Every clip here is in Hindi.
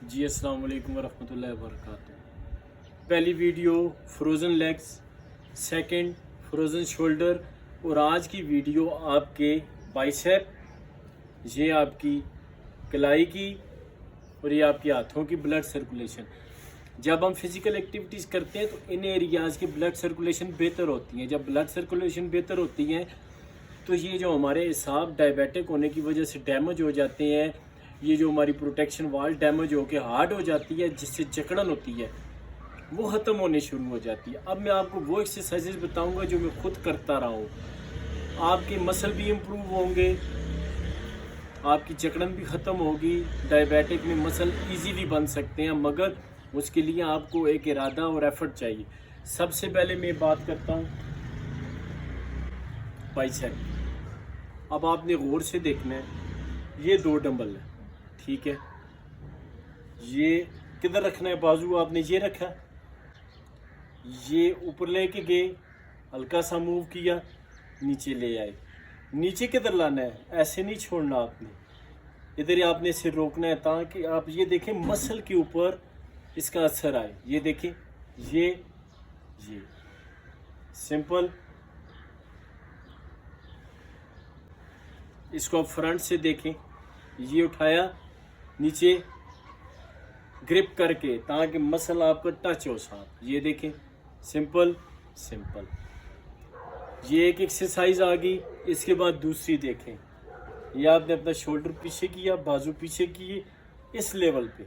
जी अस्सलाम वालेकुम वरहमतुल्लाहि वबरकातुहू। पहली video frozen legs, second frozen shoulder और आज की वीडियो आपके बाइसेप, ये आपकी कलाई की और ये आपके हाथों की ब्लड सर्कुलेशन। जब हम फिज़िकल एक्टिविटीज़ करते हैं तो इन एरियाज़ की ब्लड सर्कुलेशन बेहतर होती है। जब ब्लड सर्कुलेशन बेहतर होती है तो ये जो हमारे असाब डायबिटिक होने की वजह से डैमेज हो जाते हैं, ये जो हमारी प्रोटेक्शन वाल डैमेज होकर हार्ड हो जाती है, जिससे जकड़न होती है, वो ख़त्म होने शुरू हो जाती है। अब मैं आपको वो एक्सरसाइजेज बताऊंगा जो मैं खुद करता रहा हूँ। आपके मसल भी इम्प्रूव होंगे, आपकी जकड़न भी ख़त्म होगी। डायबिटिक में मसल इजीली बन सकते हैं, मगर उसके लिए आपको एक इरादा और एफर्ट चाहिए। सबसे पहले मैं बात करता हूँ बाइसेप। अब आपने गौर से देखना है, ये 2 डंबल है, ठीक है। ये किधर रखना है? बाजू आपने ये रखा, ये ऊपर लेके गए, हल्का सा मूव किया, नीचे ले आए। नीचे किधर लाना है? ऐसे नहीं छोड़ना आपने, इधर ही आपने सिर रोकना है ताकि आप ये देखें मसल के ऊपर इसका असर आए। ये देखें, ये सिंपल। इसको आप फ्रंट से देखें, ये उठाया नीचे ग्रिप करके ताकि मसल आपका टच हो साथ। ये देखें, सिंपल सिंपल। ये एक एक्सरसाइज आ गई। इसके बाद दूसरी देखें, ये आपने अपना शोल्डर पीछे किया, बाजू पीछे किए, इस लेवल पे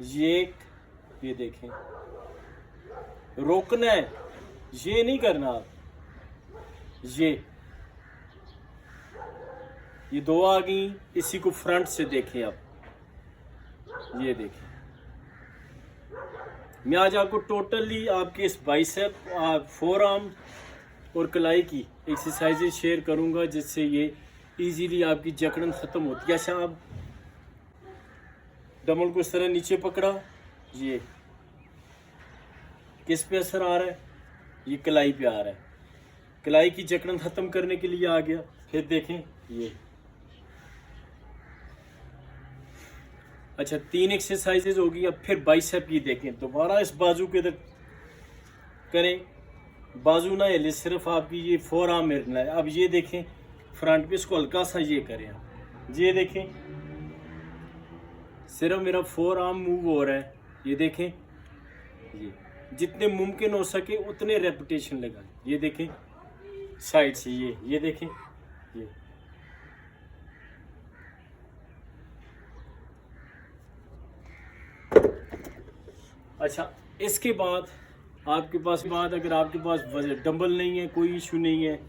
ये देखें, रोकना है, ये नहीं करना आप। ये 2 आ गई। इसी को फ्रंट से देखें आप, ये देखें। मैं आज आपको टोटली आपके इस बाइसेप, फोर आर्म और कलाई की एक्सरसाइजेज शेयर करूंगा, जिससे ये इजीली आपकी जकड़न ख़त्म होती है। अच्छा, आप डंबल को इस तरह नीचे पकड़ा, ये किस पे असर आ रहा है? ये कलाई पे आ रहा है। कलाई की जकड़न ख़त्म करने के लिए आ गया। फिर देखें, ये अच्छा 3 एक्सरसाइजेज होगी। अब फिर बाइसेप की देखें, दोबारा इस बाजू के इधर करें, बाजू ना हिले, सिर्फ आपकी ये फोर आर्म हिलना है। अब ये देखें फ्रंट पे, इसको हल्का सा ये करें आप, ये देखें सिर्फ मेरा फोर आर्म मूव हो रहा है। ये देखें, ये जितने मुमकिन हो सके उतने रेपिटेशन लगाएं। ये देखें साइड से, ये देखें, ये अच्छा। इसके बाद अगर आपके पास डंबल नहीं है, कोई इशू नहीं है,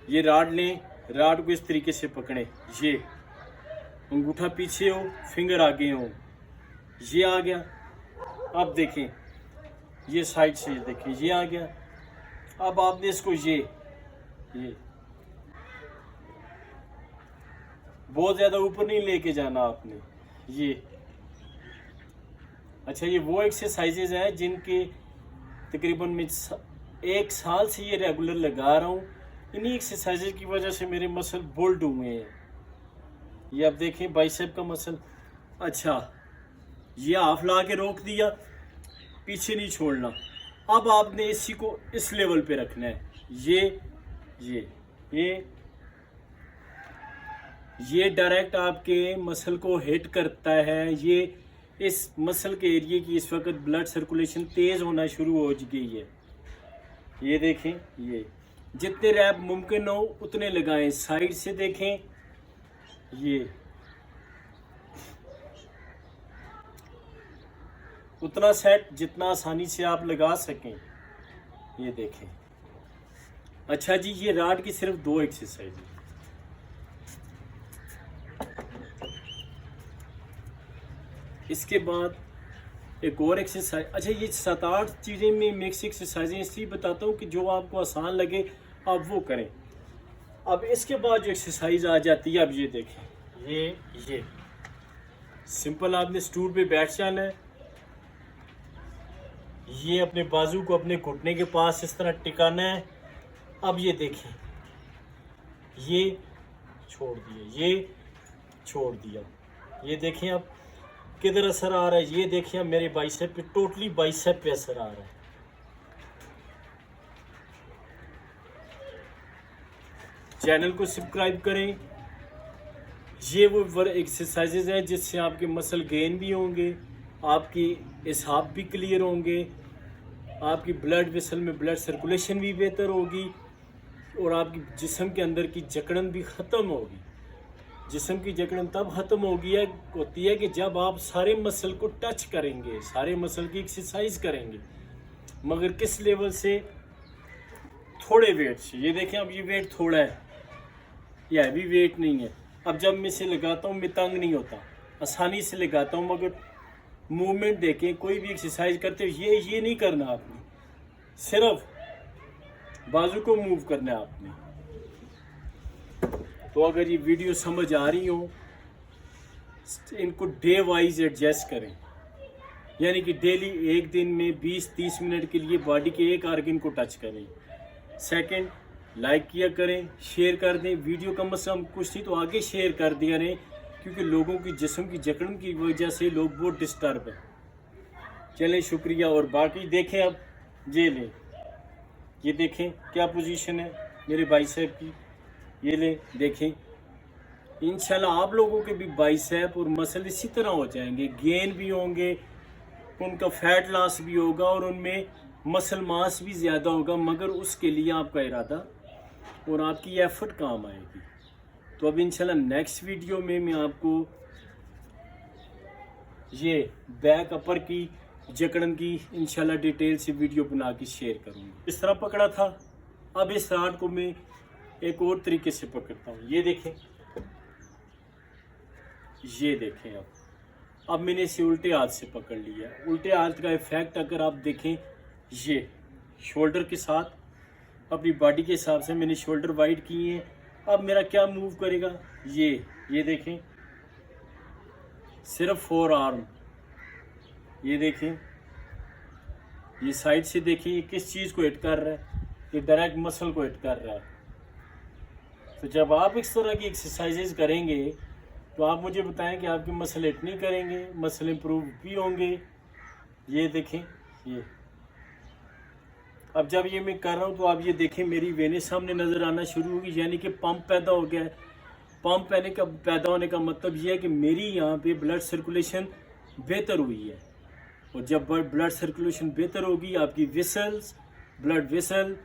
ये राड लें, राड को इस तरीके से पकड़ें, ये अंगूठा पीछे हो, फिंगर आगे हो, ये आ गया। अब देखें, ये साइड से देखें, ये आ गया। अब आपने इसको ये बहुत ज़्यादा ऊपर नहीं लेके जाना आपने, ये अच्छा। ये वो एक्सरसाइजेज हैं जिनके तकरीबन मैं 1 साल से ये रेगुलर लगा रहा हूँ। इन्हीं एक्सरसाइजेज की वजह से मेरे मसल बोल्ड हुए हैं। ये आप देखें बाइसेप का मसल। अच्छा, ये हाफ ला के रोक दिया, पीछे नहीं छोड़ना। अब आपने इसी को इस लेवल पे रखना है। ये डायरेक्ट आपके मसल को हिट करता है। ये इस मसल के एरिया की इस वक्त ब्लड सर्कुलेशन तेज़ होना शुरू हो गई है। ये देखें, ये जितने रैप मुमकिन हो उतने लगाएं। साइड से देखें, ये उतना सेट जितना आसानी से आप लगा सकें। ये देखें। अच्छा जी, ये राड की सिर्फ 2 एक्सरसाइज है। इसके बाद एक और एक्सरसाइज। अच्छा, ये 7-8 चीज़ें में मिक्स एक्सरसाइजें इसलिए बताता हूँ कि जो आपको आसान लगे आप वो करें। अब इसके बाद जो एक्सरसाइज आ जाती है, अब ये देखें, ये सिंपल। आपने स्टूल पे बैठ जाना है, ये अपने बाजू को अपने घुटने के पास इस तरह टिकाना है। अब ये देखें, ये छोड़ दिया, ये छोड़ दिया। ये देखें, अब किधर असर आ रहा है ये देखिए, मेरे बाइसेप पे, टोटली बाइसेप पे असर आ रहा है। चैनल को सब्सक्राइब करें। ये वो एक्सरसाइजेज हैं जिससे आपके मसल गेन भी होंगे, आपकी एसाब भी क्लियर होंगे, आपकी ब्लड वेसल में ब्लड सर्कुलेशन भी बेहतर होगी और आपकी जिस्म के अंदर की जकड़न भी ख़त्म होगी। जिस्म की जकड़न तब ख़त्म होती है कि जब आप सारे मसल को टच करेंगे, सारे मसल की एक्सरसाइज करेंगे, मगर किस लेवल से? थोड़े वेट से। ये देखें, अब ये वेट थोड़ा है, यह हैवी वेट नहीं है। अब जब मैं इसे लगाता हूँ मैं तंग नहीं होता, आसानी से लगाता हूँ। मगर मूवमेंट देखें, कोई भी एक्सरसाइज करते हो ये नहीं करना आपने, सिर्फ बाजू को मूव करना है आपने। तो अगर ये वीडियो समझ आ रही हो, इनको डे वाइज एडजस्ट करें, यानी कि डेली एक दिन में 20-30 मिनट के लिए बॉडी के एक आर्गन को टच करें। सेकंड, लाइक किया करें, शेयर कर दें। वीडियो कम से कम कुछ नहीं तो आगे शेयर कर दिया करें, क्योंकि लोगों की जिस्म की जकड़न की वजह से लोग बहुत डिस्टर्ब हैं। चलें, शुक्रिया। और बाकी देखें, अब ये लें, ये देखें क्या पोजीशन है मेरे बाइसेप की, ये लें देखें। इंशाल्लाह आप लोगों के भी बाइसेप और मसल इसी तरह हो जाएंगे, गेन भी होंगे, उनका फैट लॉस भी होगा और उनमें मसल मास भी ज़्यादा होगा। मगर उसके लिए आपका इरादा और आपकी एफर्ट काम आएगी। तो अब इंशाल्लाह नेक्स्ट वीडियो में मैं आपको ये बैक अपर की जकड़न की इंशाल्लाह डिटेल से वीडियो बना के शेयर करूँगा। इस तरह पकड़ा था, अब इस राड को मैं एक और तरीके से पकड़ता हूँ। ये देखें, ये देखें। अब मैंने इसे उल्टे हाथ से पकड़ लिया। उल्टे हाथ का इफेक्ट अगर आप देखें, ये शोल्डर के साथ अपनी बॉडी के हिसाब से मैंने शोल्डर वाइड किए हैं। अब मेरा क्या मूव करेगा, ये देखें, सिर्फ फोर आर्म। ये देखें, ये साइड से देखें, ये किस चीज़ को हिट कर रहा है, ये डायरेक्ट मसल को हिट कर रहा है। तो जब आप इस तरह की एक्सरसाइजेज करेंगे तो आप मुझे बताएं कि आपके मसल हिट नहीं करेंगे, मसल इंप्रूव भी होंगे। ये देखें, ये अब जब ये मैं कर रहा हूँ तो आप ये देखें, मेरी वेनें सामने नज़र आना शुरू होगी, यानी कि पंप पैदा हो गया है। पंप पैदा होने का मतलब ये है कि मेरी यहाँ पे ब्लड सर्कुलेशन बेहतर हुई है। और जब ब्लड सर्कुलेशन बेहतर होगी, आपकी vessels, blood vessel,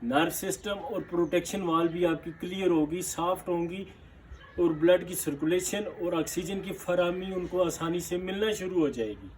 nerve system और प्रोटेक्शन वाल भी आपकी क्लियर होगी, सॉफ्ट होंगी और ब्लड की सर्कुलेशन और ऑक्सीजन की फराहमी उनको आसानी से मिलना शुरू हो जाएगी।